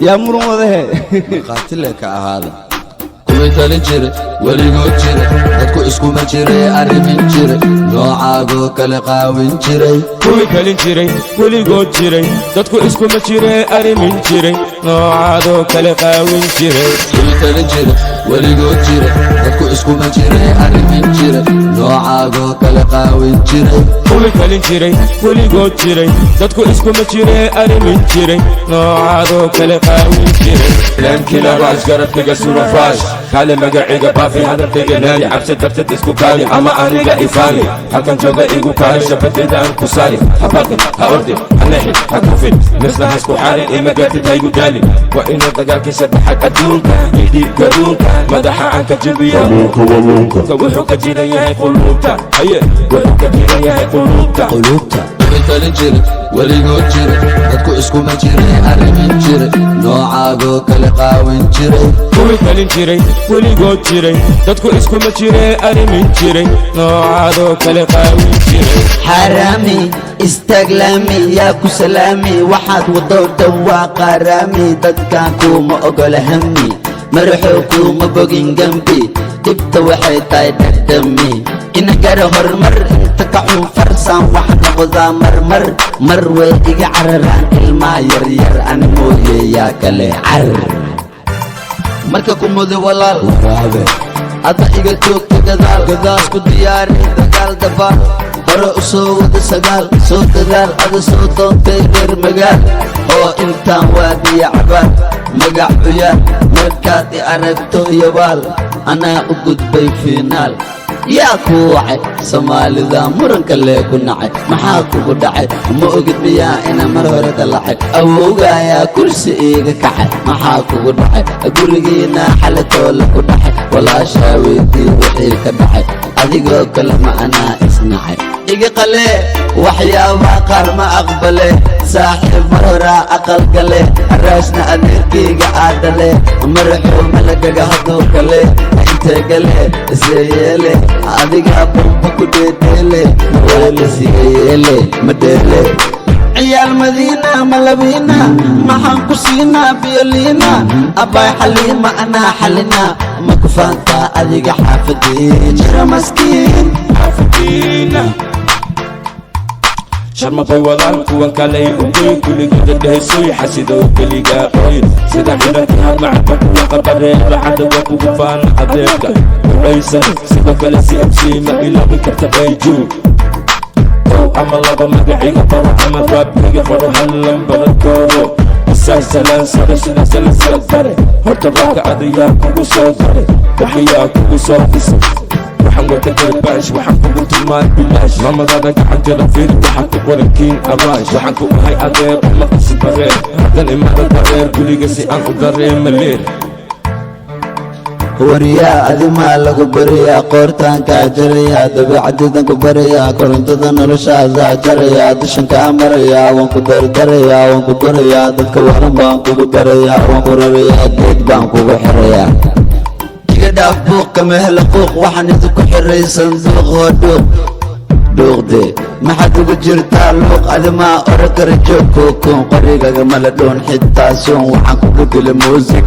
يا مرمده قاتلك هذا كويتالي جري وليغو جري dadku isku ma jiray arrimin jiray noocaago kala qaawin jiray كويتالي جري وليغو جري dadku isku ma jiray arrimin jiray noocaago kala qaawin jiray كويتالي جري وليغو جري dadku isku ma jiray arrimin jiray noocaago kala qaawin jiray كويتالي جري وليغو جري dadku isku ma jiray arrimin jiray noocaago kala qaawin jiray لكن راس قربك سورفاش كالي مقعيقة بافي هذا بتقنالي عبسة درتت اسكو كالي اما انيقا افاني هكا جوغا ايقو كالي شفتي دا انكو سالي هباكن هاوردي هنحي هكوفين نسنا هسكو حالي ايما قاتي تايقو دالي وإنو دقاكي سبحك ادونكا يديك قدونكا مدحا عنك جبيا وحو كجينا ياهي قلوبتا هيا وحو كجينا ياهي قلوبتا كويتالي جري وليغو جري dadku isku ma jiray arrimin jiray noocaago kala qaawin jiray كويتالي جري وليغو جري dadku isku ma jiray arrimin jiray noocaago kala qaawin jiray حرامي استقلامي يا كسلامي واحد ودور دوا قرامي ددكاكو ما اقول همي مرحوكو ما بقين جنبي دبت وحيد دمي إن جرى هرمر انت كعو فرسان واحد نغضا مرمر مروي إيجا عرران الماء يرير أنا موية يا كلي عر مرككم مذي والال ورابي أدا إيجا توك تقدال قداس كدياري دقال دفار hore u soo wada sagaal soo dadaal ada soo doontay reer magaal oo intaan waadiya cabaad magac cuyaan markaad i aragto yabaal anaa u gudbay fiinaal yaa ku wacay soomaalida muranka lee ku nacay maxaa kugu dhacay ma ogid miyaa ina mar hore dalacay awowgaayaa kursi iiga kacay maxaa kugu dhacay gurigiina xalatoola ku dhacay walaashaa weydii wixii ka dhacay adigoo kale ma anaa isnacay iga qale waxyaabaa qaar ma aqbale saaxiib mar horaa aqal gale araasna adeerkayga aadale maraxuu malagaga hadduu kale intee gale isee yeele adigaa bamba ku dheedheele waalisiga yeele ma dheele ciyaal madiina malabiina maxaan ku siinaa biyoliina abbay xaliima anaa xalina ma ku faantaa adiga xaafadii jira maskiin xaafadiina شرم طوالان كوان كالي أبوي كل جدد دهسوي حسيدو كلي قاقوي سيدا حيرتها مع بكوة قبرين لحد وكو بفان عذيبك ورئيسا سيدا كالسي أمسي ما إلا بكتب أيجو أما الله بمدعيك فرو أما ربك فرو هلم بلدكورو الساي سلان سلسلة سلسلة فري هرت الركع عذيا كوكو صوتري وحيا كوكو صوتي waxaan wata garabaash waxaan kugu tilmaan bilaash maamadaada gacanteda fiir waxaan ku qorankiin abaash waxaan ku ahay adeer uma qasi bareer haddan imada dareer guliga si aan u dareema leer wariyaa adimaa lagu bariyaa qoortaan kaa jarayaa dabeecadiidan ku barayaa korontada noloshaasaa jarayaa dushan kaa marayaa waan ku dardarayaa waan ku korayaa dadka waran baan kugu darayaa waan ku rarayaa geed baan kugu xirayaa dhaaf buuq kama hela quuq waxaan idinku xiray sanduuq oo dhuuqde maxaad ugu jirtaa luuq adimaa ora kara joog kookoon qorigagama la dhoon xitaa soon waxaan kugu dila muusig